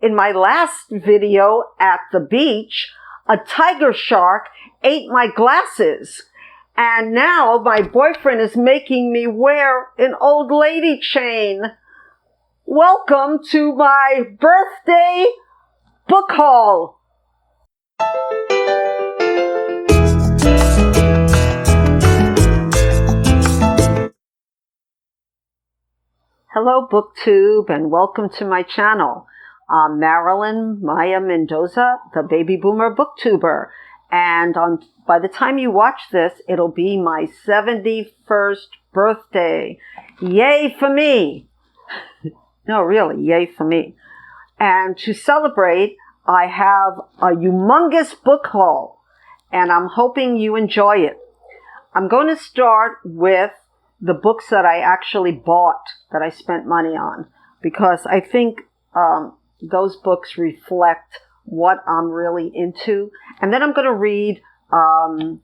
in my last video at the beach, a tiger shark ate my glasses. And now my boyfriend is making me wear an old lady chain. Welcome to my birthday book haul. Hello, Booktube, and welcome to my channel. I'm Marilyn Mendoza, the baby boomer booktuber. And by the time you watch this, it'll be my 71st birthday. Yay for me! No, really, yay for me. And to celebrate, I have a humongous book haul, and I'm hoping you enjoy it. I'm going to start with the books that I actually bought, that I spent money on, because I think those books reflect what I'm really into. And then I'm going to read a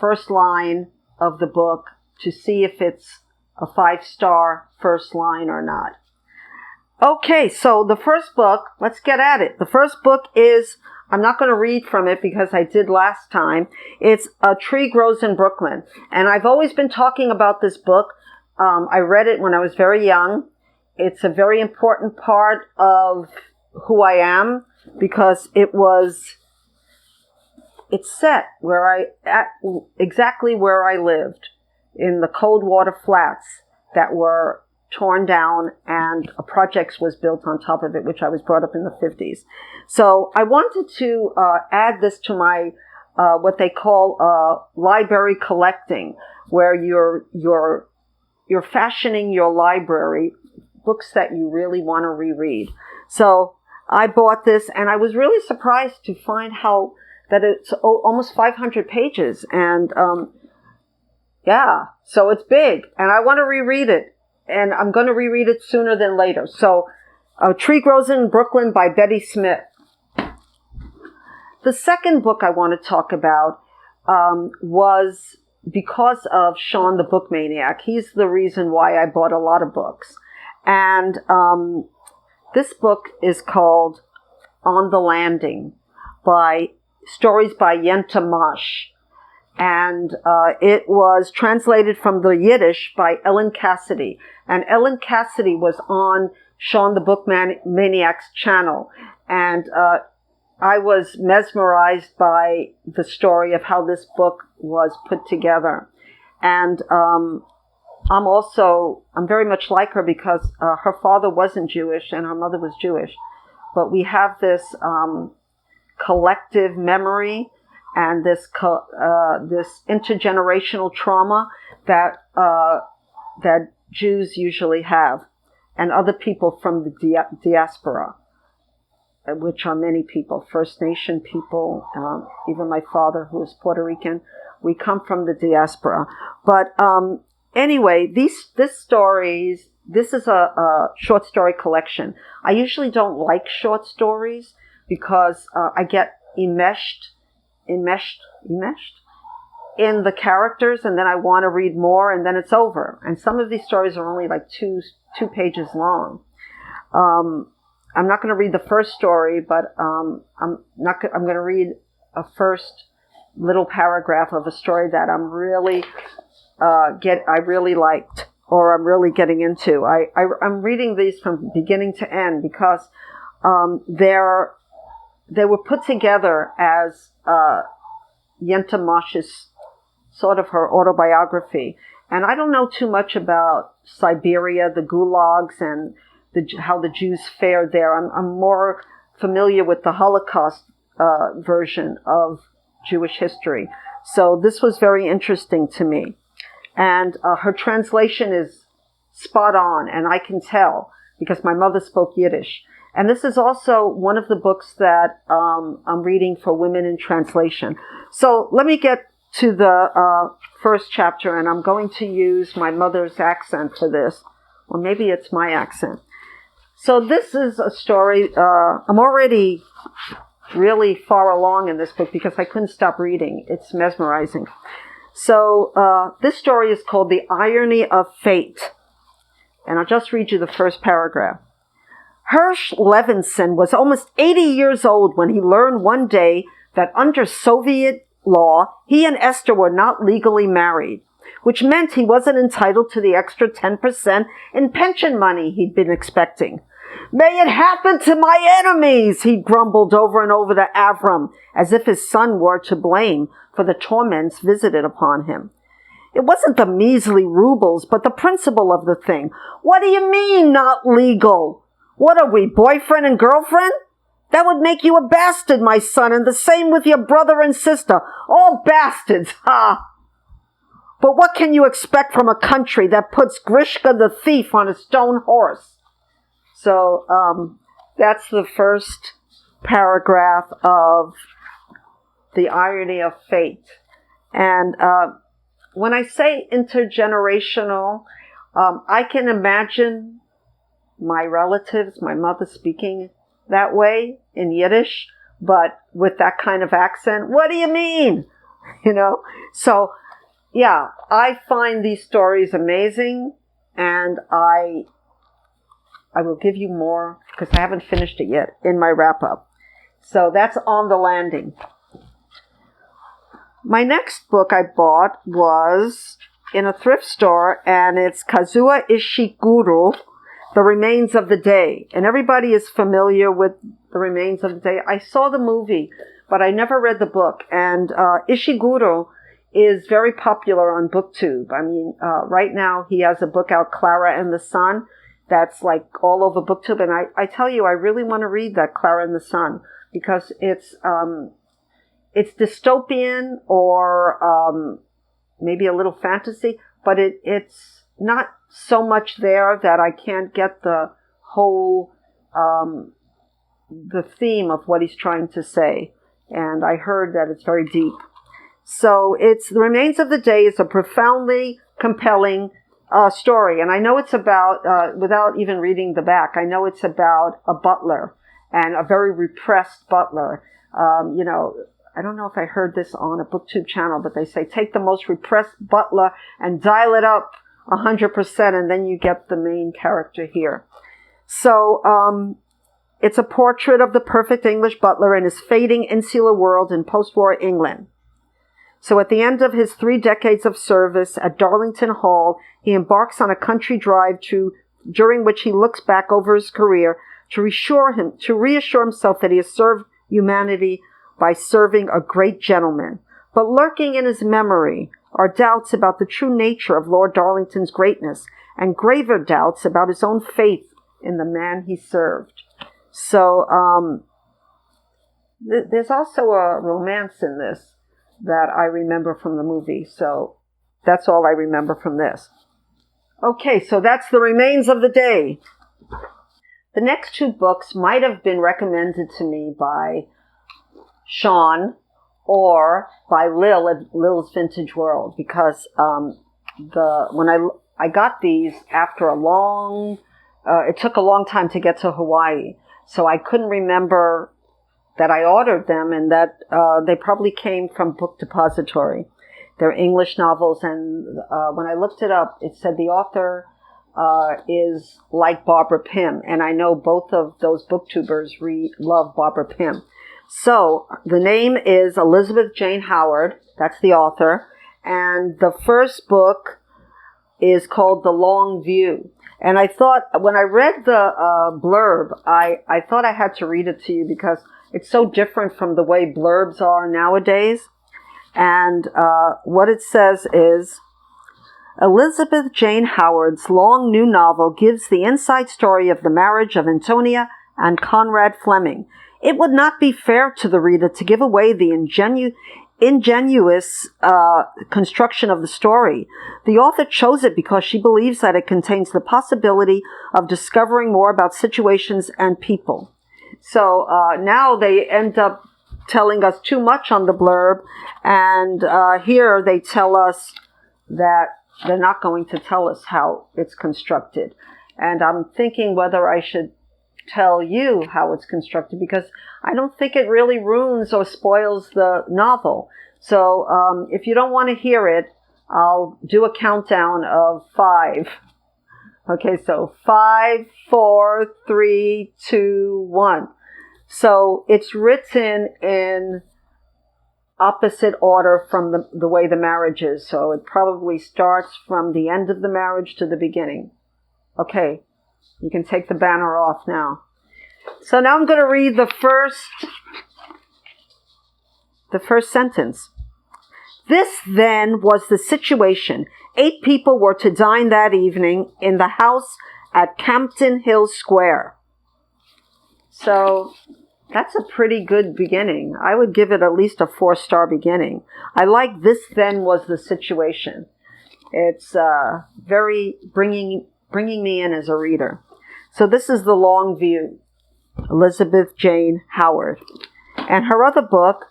first line of the book to see if it's a 5-star first line or not. Okay, so the first book, let's get at it. The first book is, I'm not going to read from it because I did last time. It's A Tree Grows in Brooklyn. And I've always been talking about this book. I read it when I was very young. It's a very important part of who I am because it's set exactly where I lived, in the Coldwater Flats that were torn down, and a projects was built on top of it, which I was brought up in the 50s. So I wanted to add this to my what they call library collecting, where you're fashioning your library, books that you really want to reread. So I bought this, and I was really surprised to find that it's almost 500 pages, and so it's big, and I want to reread it. And I'm going to reread it sooner than later. So, A Tree Grows in Brooklyn by Betty Smith. The second book I want to talk about was because of Sean the Book Maniac. He's the reason why I bought a lot of books. And this book is called On the Landing, stories by Yenta. And it was translated from the Yiddish by Ellen Cassidy. And Ellen Cassidy was on Sean the Book Maniac's channel. And I was mesmerized by the story of how this book was put together. And I'm very much like her because her father wasn't Jewish and her mother was Jewish. But we have this collective memory and this intergenerational trauma that Jews usually have, and other people from the diaspora, which are many people, First Nation people, even my father, who is Puerto Rican. We come from the diaspora. But anyway, this is a short story collection. I usually don't like short stories because I get enmeshed in the characters, and then I want to read more, and then it's over. And some of these stories are only like two pages long. I'm not going to read the first story, but I'm going to read a first little paragraph of a story that I really liked, or I'm really getting into. I'm reading these from beginning to end because they were put together as Yenta Mosh's sort of her autobiography. And I don't know too much about Siberia, the gulags, and how the Jews fared there. I'm more familiar with the Holocaust version of Jewish history. So this was very interesting to me. And her translation is spot on, and I can tell because my mother spoke Yiddish. And this is also one of the books that I'm reading for women in translation. So let me get to the first chapter, and I'm going to use my mother's accent for this. Or maybe it's my accent. So this is a story. I'm already really far along in this book because I couldn't stop reading. It's mesmerizing. So this story is called The Irony of Fate. And I'll just read you the first paragraph. Hirsch Levinson was almost 80 years old when he learned one day that under Soviet law, he and Esther were not legally married, which meant he wasn't entitled to the extra 10% in pension money he'd been expecting. "May it happen to my enemies," he grumbled over and over to Avram, as if his son were to blame for the torments visited upon him. It wasn't the measly rubles, but the principle of the thing. "What do you mean, not legal? What are we, boyfriend and girlfriend? That would make you a bastard, my son, and the same with your brother and sister. All bastards, ha! But what can you expect from a country that puts Grishka the thief on a stone horse?" So that's the first paragraph of The Irony of Fate. And when I say intergenerational, I can imagine my relatives, my mother speaking that way in Yiddish, but with that kind of accent. "What do you mean?" So, yeah, I find these stories amazing, and I will give you more because I haven't finished it yet in my wrap-up. So that's On the Landing. My next book I bought was in a thrift store, and it's Kazuo Ishiguro, The Remains of the Day. And everybody is familiar with The Remains of the Day. I saw the movie, but I never read the book. And Ishiguro is very popular on Booktube. I mean, right now he has a book out, Clara and the Sun, that's like all over Booktube. And I tell you, I really want to read that, Clara and the Sun, because it's dystopian or maybe a little fantasy, but it's not so much there that I can't get the whole, the theme of what he's trying to say. And I heard that it's very deep. So it's The Remains of the Day is a profoundly compelling story. And I know it's about, without even reading the back, I know it's about a butler and a very repressed butler. I don't know if I heard this on a Booktube channel, but they say take the most repressed butler and dial it up 100%, and then you get the main character here. So it's a portrait of the perfect English butler in his fading insular world in post-war England. So at the end of his 3 decades of service at Darlington Hall, he embarks on a country drive during which he looks back over his career to reassure himself that he has served humanity by serving a great gentleman. But lurking in his memory are doubts about the true nature of Lord Darlington's greatness and graver doubts about his own faith in the man he served. So there's also a romance in this that I remember from the movie. So that's all I remember from this. Okay, so that's The Remains of the Day. The next 2 books might have been recommended to me by Sean or by Lil at Lil's Vintage World, because when I got these after it took a long time to get to Hawaii, so I couldn't remember that I ordered them, and that they probably came from Book Depository. They're English novels, and when I looked it up, it said the author is like Barbara Pym, and I know both of those booktubers love Barbara Pym. So the name is Elizabeth Jane Howard. That's the author. And the first book is called The Long View. And I thought, when I read the blurb, I thought I had to read it to you because it's so different from the way blurbs are nowadays. And what it says is, Elizabeth Jane Howard's long new novel gives the inside story of the marriage of Antonia and Conrad Fleming. It would not be fair to the reader to give away the ingenuous construction of the story. The author chose it because she believes that it contains the possibility of discovering more about situations and people. So now they end up telling us too much on the blurb, and here they tell us that they're not going to tell us how it's constructed. And I'm thinking whether I should tell you how it's constructed, because I don't think it really ruins or spoils the novel. So if you don't want to hear it, I'll do a countdown of 5. Okay, so 5, 4, 3, 2, 1. So it's written in opposite order from the way the marriage is. So it probably starts from the end of the marriage to the beginning. Okay, you can take the banner off now. So now I'm going to read the first sentence. This then was the situation. 8 people were to dine that evening in the house at Campden Hill Square. So that's a pretty good beginning. I would give it at least a 4-star beginning. I like this then was the situation. It's very bringing me in as a reader. So this is The Long View, Elizabeth Jane Howard. And her other book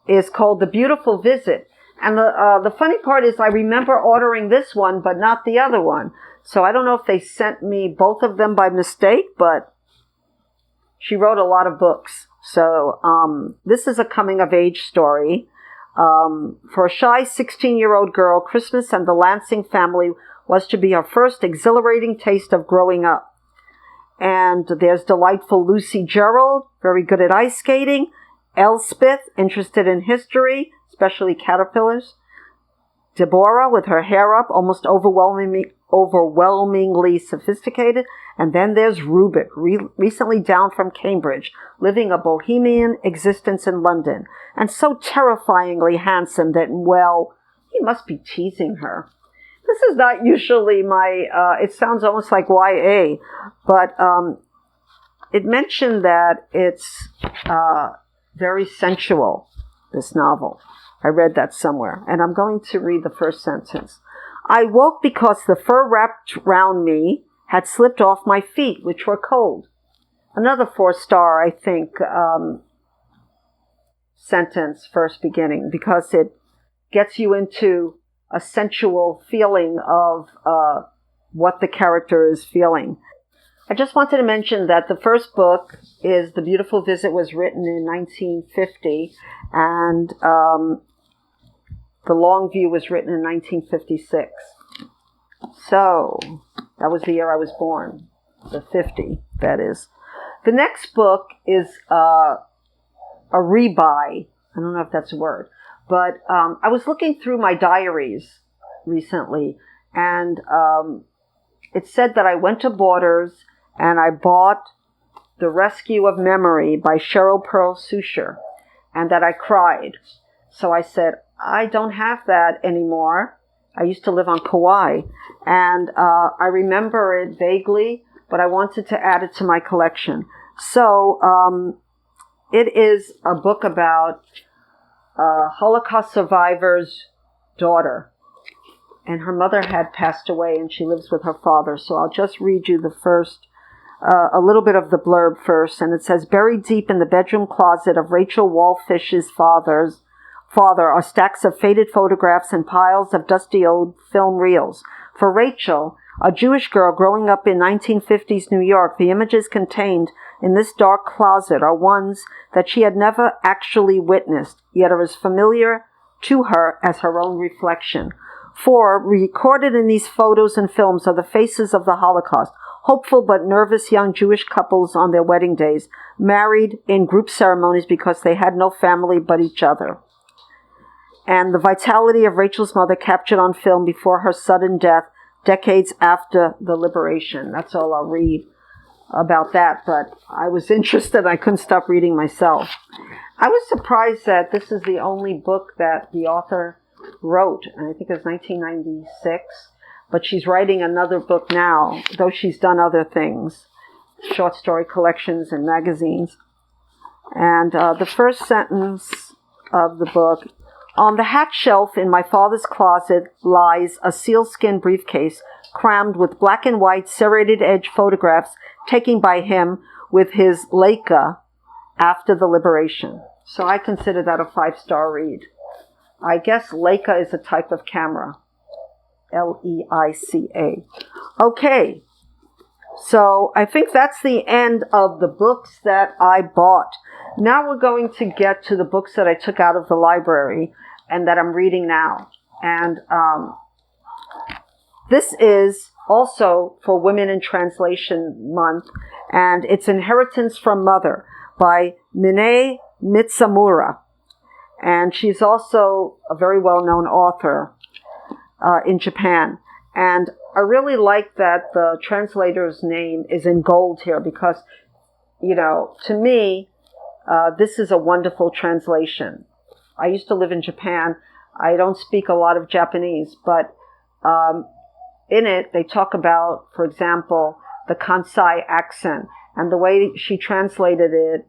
is called The Beautiful Visit. And the funny part is I remember ordering this one, but not the other one. So I don't know if they sent me both of them by mistake, but she wrote a lot of books. So this is a coming-of-age story. For a shy 16-year-old girl, Christmas and the Lansing family was to be her first exhilarating taste of growing up. And there's delightful Lucy Gerald, very good at ice skating. Elspeth, interested in history, especially caterpillars. Deborah, with her hair up, almost overwhelmingly sophisticated. And then there's Rubik, recently down from Cambridge, living a bohemian existence in London, and so terrifyingly handsome that, well, he must be teasing her. This is not usually my, it sounds almost like YA, but it mentioned that it's very sensual, this novel. I read that somewhere, and I'm going to read the first sentence. I woke because the fur wrapped round me had slipped off my feet, which were cold. Another 4-star, I think, sentence, first beginning, because it gets you into a sensual feeling of what the character is feeling. I just wanted to mention that the first book is The Beautiful Visit, was written in 1950, and The Long View was written in 1956. So that was the year I was born, the 50, that is. The next book is a rebuy. I don't know if that's a word. But I was looking through my diaries recently, and it said that I went to Borders and I bought The Rescue of Memory by Cheryl Pearl Sucher, and that I cried. So I said, I don't have that anymore. I used to live on Kauai, and I remember it vaguely, but I wanted to add it to my collection. So it is a book about a Holocaust survivor's daughter, and her mother had passed away, and she lives with her father. So I'll just read you the first, a little bit of the blurb first, and it says, buried deep in the bedroom closet of Rachel Wallfish's father are stacks of faded photographs and piles of dusty old film reels. For Rachel, a Jewish girl growing up in 1950s New York, the images contained in this dark closet are ones that she had never actually witnessed, yet are as familiar to her as her own reflection. For, recorded in these photos and films are the faces of the Holocaust, hopeful but nervous young Jewish couples on their wedding days, married in group ceremonies because they had no family but each other. And the vitality of Rachel's mother captured on film before her sudden death, decades after the liberation. That's all I'll read about that, but I was interested. I couldn't stop reading myself. I was surprised that this is the only book that the author wrote, and I think it was 1996, but she's writing another book now, though she's done other things, short story collections and magazines. And the first sentence of the book: on the hat shelf in my father's closet lies a sealskin briefcase crammed with black and white serrated edge photographs taken by him with his Leica after the liberation. So I consider that a 5-star read. I guess Leica is a type of camera. Leica. Okay. So I think that's the end of the books that I bought. Now we're going to get to the books that I took out of the library and that I'm reading now. And this is also for Women in Translation Month, and it's Inheritance from Mother by Mene Mitsumura. And she's also a very well-known author in Japan. And I really like that the translator's name is in gold here because, to me, this is a wonderful translation. I used to live in Japan. I don't speak a lot of Japanese, but in it, they talk about, for example, the Kansai accent. And the way she translated it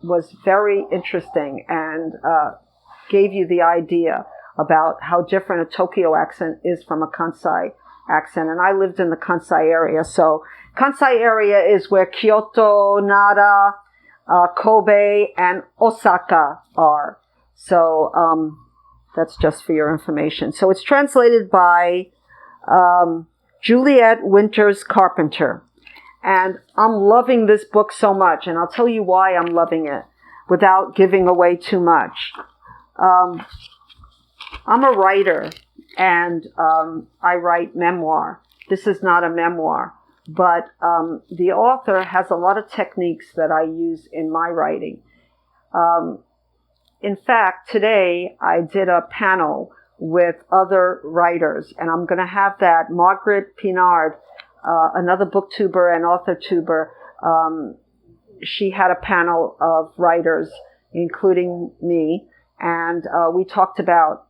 was very interesting and gave you the idea about how different a Tokyo accent is from a Kansai accent. And I lived in the Kansai area. So Kansai area is where Kyoto, Nara, Kobe, and Osaka are. So that's just for your information. So it's translated by Juliet Winters Carpenter. And I'm loving this book so much, and I'll tell you why I'm loving it without giving away too much. I'm a writer, and I write memoir. This is not a memoir, but the author has a lot of techniques that I use in my writing. In fact, today I did a panel with other writers, and I'm going to have that Margaret Pinard, another booktuber and author-tuber. She had a panel of writers, including me, and we talked about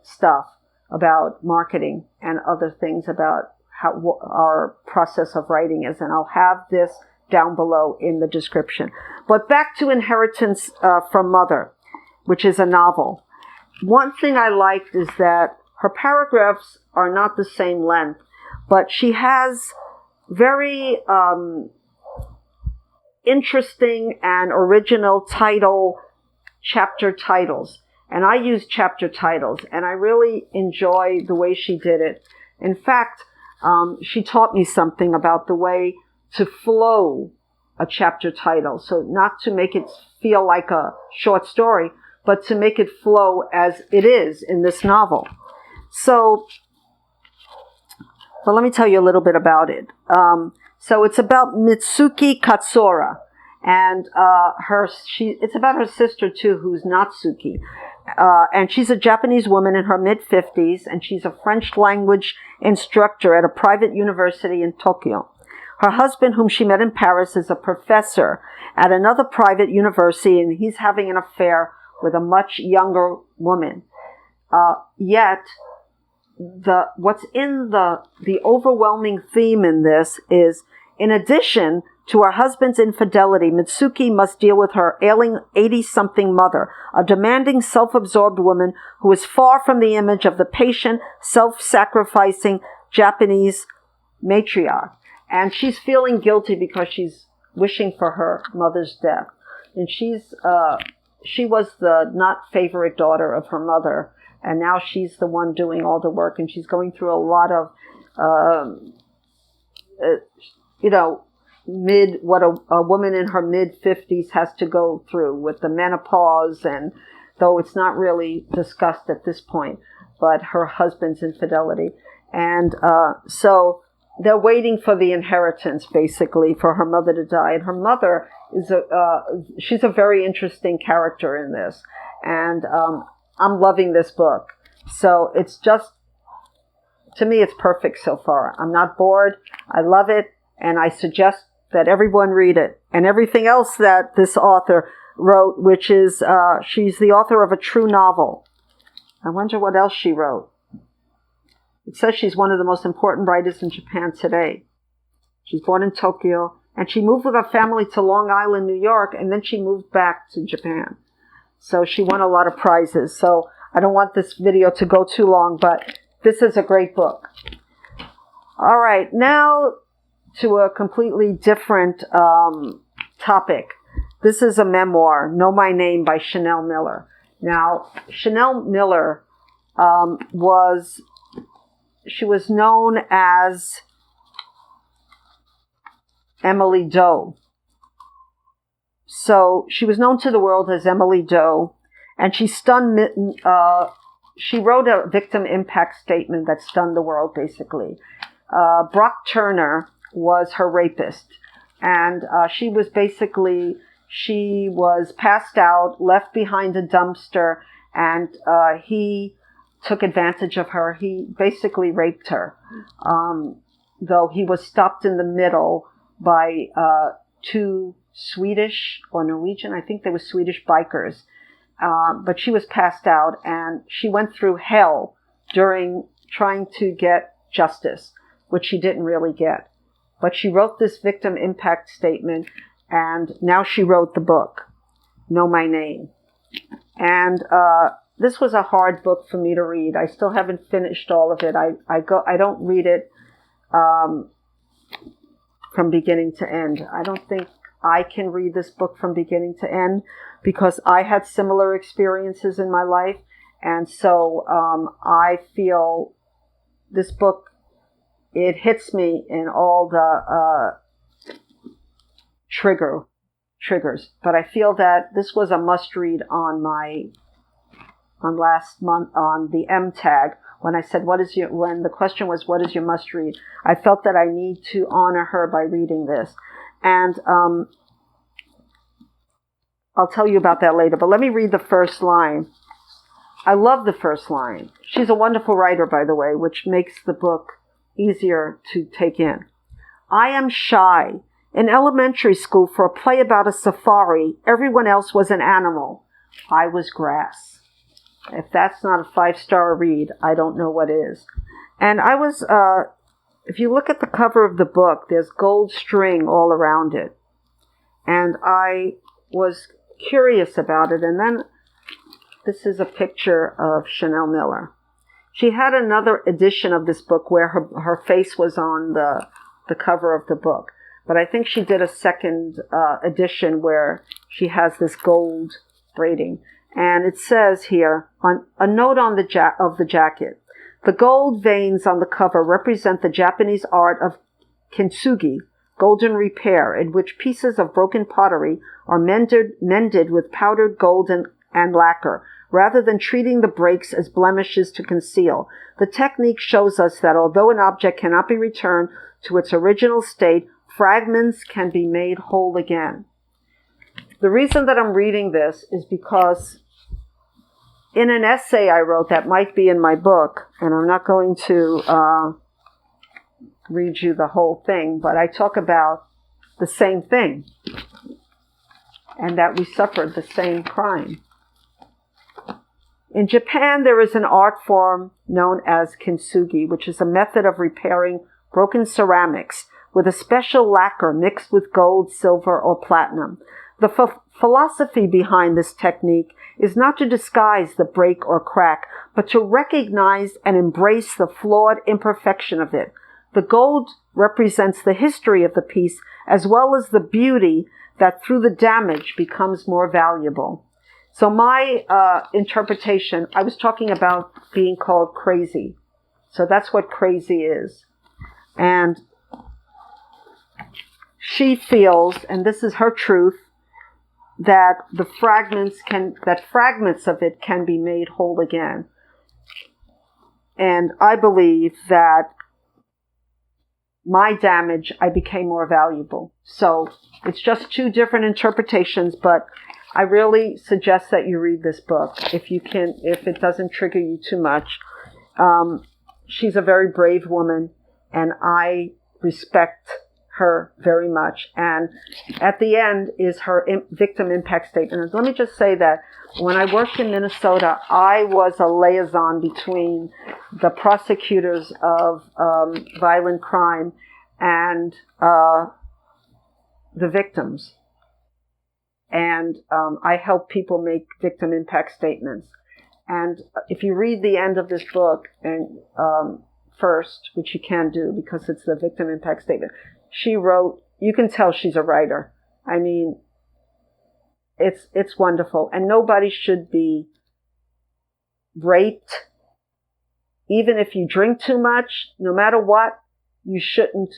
stuff, about marketing and other things about how our process of writing is, and I'll have this down below in the description. But back to Inheritance from Mother, which is a novel. One thing I liked is that her paragraphs are not the same length, but she has very interesting and original chapter titles. And I use chapter titles, and I really enjoy the way she did it. In fact, she taught me something about the way to flow a chapter title. So not to make it feel like a short story, but to make it flow as it is in this novel. So, well, let me tell you a little bit about it. So it's about Mitsuki Katsura, and it's about her sister too, who's Natsuki. And she's a Japanese woman in her mid-50s, and she's a French language instructor at a private university in Tokyo. Her husband, whom she met in Paris, is a professor at another private university, and he's having an affair with a much younger woman. Yet, what's in the overwhelming theme in this is, in addition to her husband's infidelity, Mitsuki must deal with her ailing 80-something mother, a demanding, self-absorbed woman who is far from the image of the patient, self-sacrificing Japanese matriarch. And she's feeling guilty because she's wishing for her mother's death. And she was the not favorite daughter of her mother, and now she's the one doing all the work, and she's going through a lot of, what a woman in her mid-50s has to go through with the menopause, and though it's not really discussed at this point, but her husband's infidelity. And so they're waiting for the inheritance, basically, for her mother to die. And her mother is she's a very interesting character in this. And I'm loving this book. So it's just, to me, it's perfect so far. I'm not bored. I love it. And I suggest that everyone read it. And everything else that this author wrote, which is, she's the author of a true novel. I wonder what else she wrote. It says she's one of the most important writers in Japan today. She's born in Tokyo, and she moved with her family to Long Island, New York, and then she moved back to Japan. So she won a lot of prizes. So I don't want this video to go too long, but this is a great book. All right, now to a completely different topic. This is a memoir, Know My Name by Chanel Miller. Now, Chanel Miller was known as Emily Doe. So she was known to the world as Emily Doe, and she wrote a victim impact statement that stunned the world, basically. Brock Turner was her rapist. And she was passed out, left behind a dumpster, and he took advantage of her. He basically raped her, though he was stopped in the middle by two Swedish or Norwegian, I think they were Swedish bikers. But she was passed out, and she went through hell during trying to get justice, which she didn't really get. But she wrote this victim impact statement, and now she wrote the book, Know My Name. And this was a hard book for me to read. I still haven't finished all of it. I don't read it from beginning to end. I don't think I can read this book from beginning to end because I had similar experiences in my life. And so I feel this book, it hits me in all the triggers. But I feel that this was a must-read on last month on the M tag. When I said, when the question was, what is your must-read? I felt that I need to honor her by reading this. And I'll tell you about that later. But let me read the first line. I love the first line. She's a wonderful writer, by the way, which makes the book easier to take in. I am shy. In elementary school, for a play about a safari, everyone else was an animal. I was grass. If that's not a 5-star read, I don't know what is. And I was, if you look at the cover of the book, there's gold string all around it. And I was curious about it. And then this is a picture of Chanel Miller. She had another edition of this book where her face was on the cover of the book. But I think she did a second edition where she has this gold braiding. And it says here, on a note on the jacket, the gold veins on the cover represent the Japanese art of Kinsugi, golden repair, in which pieces of broken pottery are mended with powdered gold and lacquer, rather than treating the breaks as blemishes to conceal. The technique shows us that although an object cannot be returned to its original state, fragments can be made whole again. The reason that I'm reading this is because in an essay I wrote that might be in my book, and I'm not going to read you the whole thing, but I talk about the same thing, and that we suffered the same crime. In Japan, there is an art form known as Kinsugi, which is a method of repairing broken ceramics with a special lacquer mixed with gold, silver, or platinum. The philosophy behind this technique is not to disguise the break or crack, but to recognize and embrace the flawed imperfection of it. The gold represents the history of the piece as well as the beauty that through the damage becomes more valuable. So my interpretation, I was talking about being called crazy. So that's what crazy is. And she feels, and this is her truth, that fragments of it can be made whole again. And I believe that my damage, I became more valuable. So it's just two different interpretations, but I really suggest that you read this book if it doesn't trigger you too much. She's a very brave woman, and I respect her very much. And at the end is her victim impact statement. And let me just say that when I worked in Minnesota, I was a liaison between the prosecutors of violent crime and the victims. And I help people make victim impact statements. And if you read the end of this book and first, which you can do because it's the victim impact statement, she wrote, you can tell she's a writer. I mean, it's wonderful. And nobody should be raped. Even if you drink too much, no matter what, you shouldn't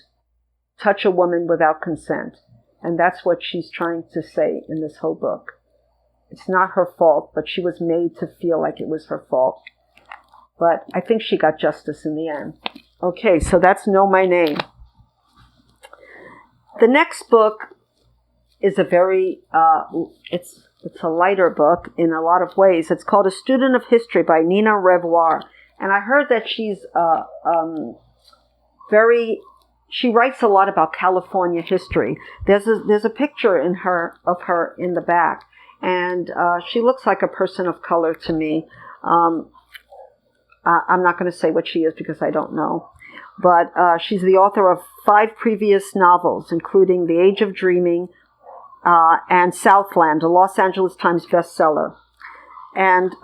touch a woman without consent. And that's what she's trying to say in this whole book. It's not her fault, but she was made to feel like it was her fault. But I think she got justice in the end. Okay, so that's Know My Name. The next book is a very, it's a lighter book in a lot of ways. It's called A Student of History by Nina Revoyr. And I heard that she's she writes a lot about California history. There's a picture of her in the back. And she looks like a person of color to me. I'm not going to say what she is because I don't know. But she's the author of 5 previous novels, including The Age of Dreaming and Southland, a Los Angeles Times bestseller. And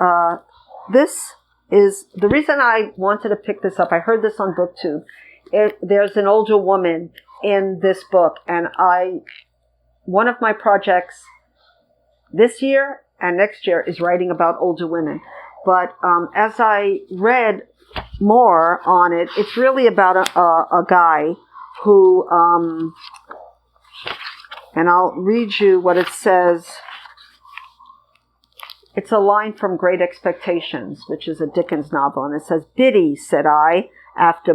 this is the reason I wanted to pick this up. I heard this on Booktube. There's an older woman in this book, and one of my projects this year and next year is writing about older women. But as I read more on it, it's really about a guy who, and I'll read you what it says. It's a line from Great Expectations, which is a Dickens novel, and it says, "Biddy," said I, after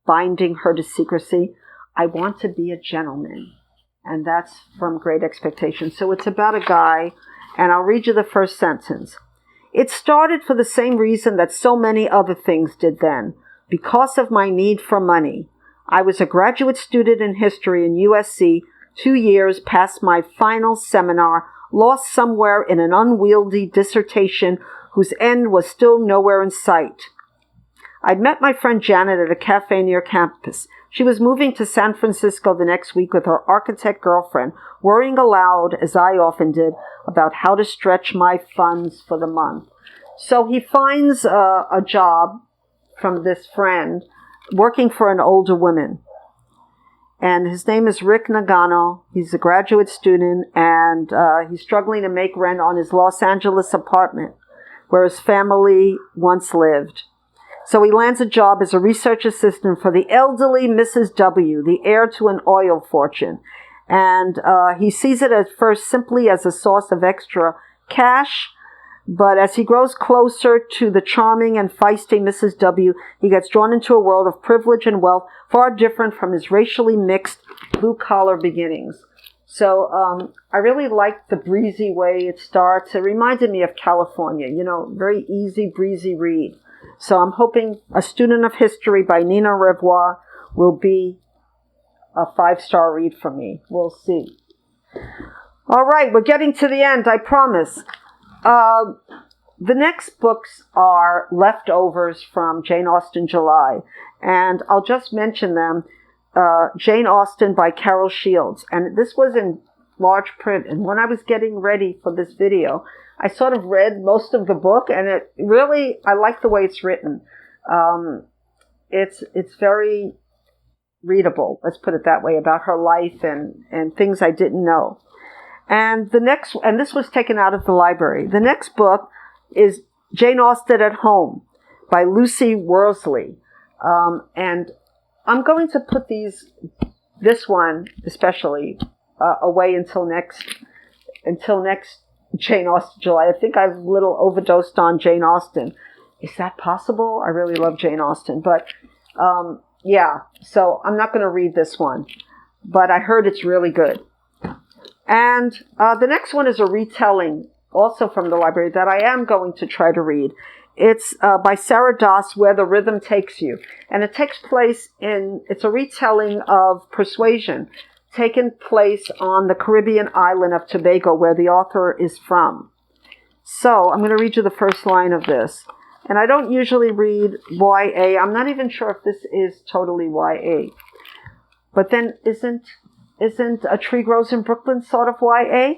binding her to secrecy, "I want to be a gentleman." And that's from Great Expectations. So it's about a guy, and I'll read you the first sentence. "It started for the same reason that so many other things did then, because of my need for money. I was a graduate student in history in USC, 2 years past my final seminar, lost somewhere in an unwieldy dissertation whose end was still nowhere in sight. I'd met my friend Janet at a cafe near campus. She was moving to San Francisco the next week with her architect girlfriend, worrying aloud, as I often did, about how to stretch my funds for the month." So he finds a job from this friend working for an older woman. And his name is Rick Nagano. He's a graduate student, and he's struggling to make rent on his Los Angeles apartment where his family once lived. So he lands a job as a research assistant for the elderly Mrs. W., the heir to an oil fortune. And he sees it at first simply as a source of extra cash, but as he grows closer to the charming and feisty Mrs. W., he gets drawn into a world of privilege and wealth far different from his racially mixed blue-collar beginnings. So I really liked the breezy way it starts. It reminded me of California, very easy, breezy read. So I'm hoping A Student of History by Nina Revoyr will be a 5-star read for me. We'll see. All right, we're getting to the end, I promise. The next books are leftovers from Jane Austen July, and I'll just mention them. Jane Austen by Carol Shields, and this was in large print, and when I was getting ready for this video, I sort of read most of the book, and it really, I like the way it's written. It's very readable, let's put it that way, about her life and things I didn't know. And this was taken out of the library. The next book is Jane Austen at Home by Lucy Worsley. And I'm going to put this one especially, away until next Jane Austen July. I think I've a little overdosed on Jane Austen. Is that possible? I really love Jane Austen. But, yeah, so I'm not going to read this one. But I heard it's really good. And the next one is a retelling, also from the library, that I am going to try to read. It's by Sarah Doss, Where the Rhythm Takes You. And it takes place it's a retelling of Persuasion, taken place on the Caribbean island of Tobago, where the author is from. So I'm going to read you the first line of this. And I don't usually read YA. I'm not even sure if this is totally YA. But then isn't A Tree Grows in Brooklyn sort of YA?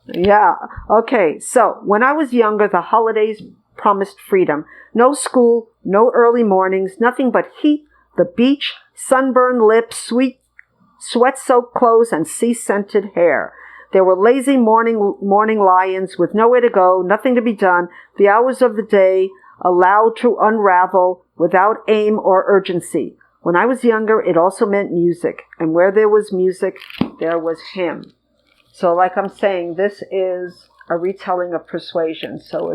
Yeah. Okay. So when I was younger, the holidays promised freedom. No school, no early mornings, nothing but heat, the beach, sunburned lips, sweat-soaked clothes, and sea-scented hair. There were lazy morning lions with nowhere to go, nothing to be done, the hours of the day allowed to unravel without aim or urgency. When I was younger, it also meant music, and where there was music, there was him. So like I'm saying, this is a retelling of Persuasion. So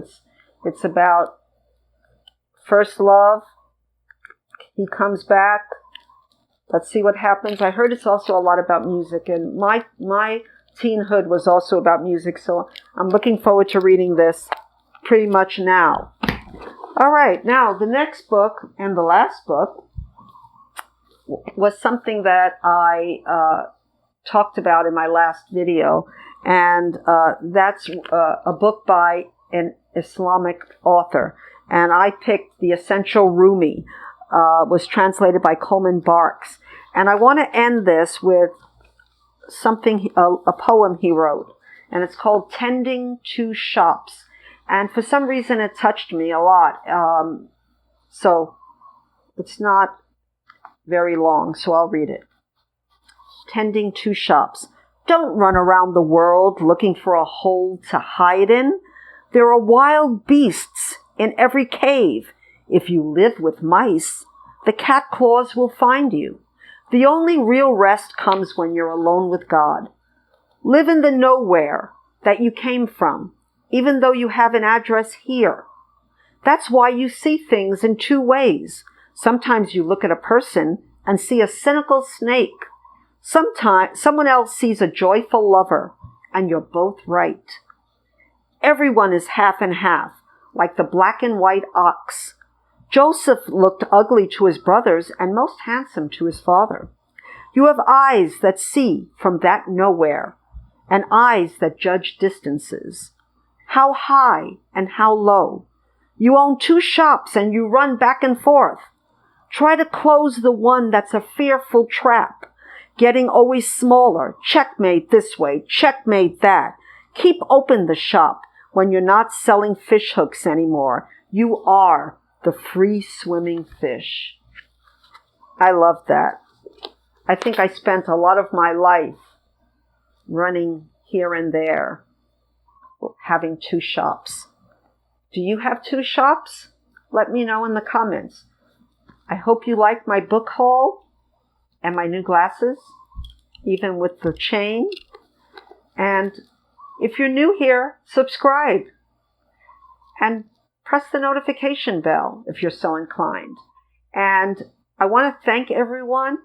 it's about first love, He comes back. Let's see what happens. I heard it's also a lot about music, and my teenhood was also about music, so I'm looking forward to reading this pretty much now. All right, now the next book and the last book was something that I talked about in my last video, and that's a book by an Islamic author, and I picked The Essential Rumi. Was translated by Coleman Barks, and I want to end this with something, a poem he wrote, and it's called Tending Two Shops, and for some reason it touched me a lot, so it's not very long, so I'll read it. Tending two shops. Don't run around the world looking for a hole to hide in. There are wild beasts in every cave. If you live with mice, the cat claws will find you. The only real rest comes when you're alone with God. Live in the nowhere that you came from, even though you have an address here. That's why you see things in two ways. Sometimes you look at a person and see a cynical snake. Sometimes someone else sees a joyful lover, and you're both right. Everyone is half and half, like the black and white ox. Joseph looked ugly to his brothers and most handsome to his father. You have eyes that see from that nowhere, and eyes that judge distances. How high and how low. You own two shops and you run back and forth. Try to close the one that's a fearful trap, getting always smaller. Checkmate this way, checkmate that. Keep open the shop when you're not selling fish hooks anymore. You are the free swimming fish. I love that. I think I spent a lot of my life running here and there, having two shops. Do you have two shops? Let me know in the comments. I hope you like my book haul and my new glasses, even with the chain. And if you're new here, subscribe and press the notification bell if you're so inclined. And I want to thank everyone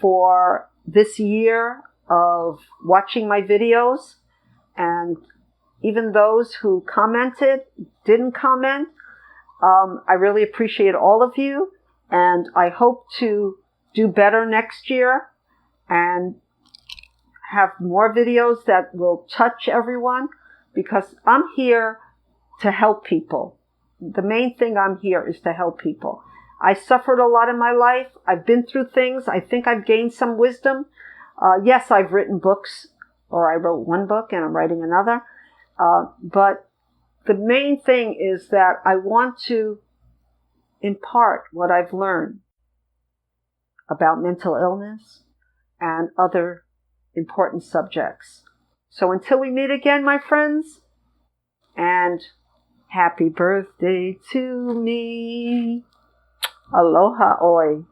for this year of watching my videos, and even those who commented, didn't comment. I really appreciate all of you, and I hope to do better next year and have more videos that will touch everyone, because I'm here to help people. The main thing I'm here is to help people. I suffered a lot in my life. I've been through things. I think I've gained some wisdom. Yes, I've written books, or I wrote one book and I'm writing another. But the main thing is that I want to impart what I've learned about mental illness and other important subjects. So until we meet again, my friends, and happy birthday to me. Aloha oi.